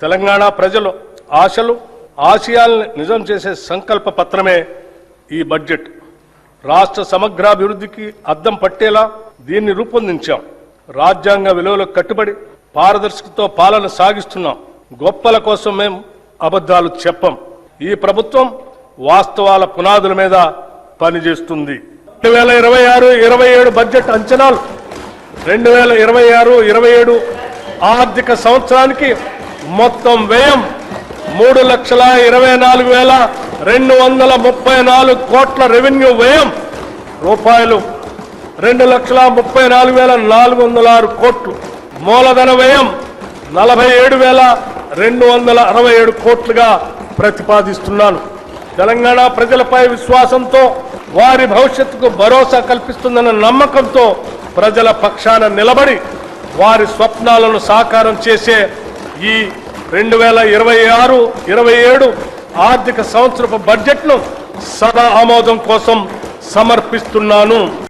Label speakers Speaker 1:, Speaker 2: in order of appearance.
Speaker 1: తెలంగాణ ప్రజలు ఆశలు ఆశయాలను నిజం చేసే సంకల్ప పత్రమే ఈ బడ్జెట్. రాష్ట్ర సమగ్రాభివృద్ధికి అద్దం పట్టేలా దీన్ని రూపొందించాం. రాజ్యాంగ విలువలకు కట్టుబడి పారదర్శకతో పాలన సాగిస్తున్నాం. గొప్పల కోసం మేము అబద్ధాలు చెప్పం. ఈ ప్రభుత్వం వాస్తవాల పునాదుల మీద పనిచేస్తుంది. 2026-27 బడ్జెట్ అంచనాలు 2026-27 ఆర్థిక సంవత్సరానికి మొత్తం వ్యయం 3,24,234 కోట్ల రెవెన్యూ వ్యయం రూపాయలు 2,34,406 కోట్లు, మూలధన వ్యయం 47,267 కోట్లుగా ప్రతిపాదిస్తున్నాను. తెలంగాణ ప్రజలపై విశ్వాసంతో వారి భవిష్యత్తుకు భరోసా కల్పిస్తుందన్న నమ్మకంతో ప్రజల పక్షాన నిలబడి వారి స్వప్నాలను సాకారం చేసే ఈ 2026-27 ఆర్థిక సంవత్సరపు బడ్జెట్ను సభ ఆమోదం కోసం సమర్పిస్తున్నాను.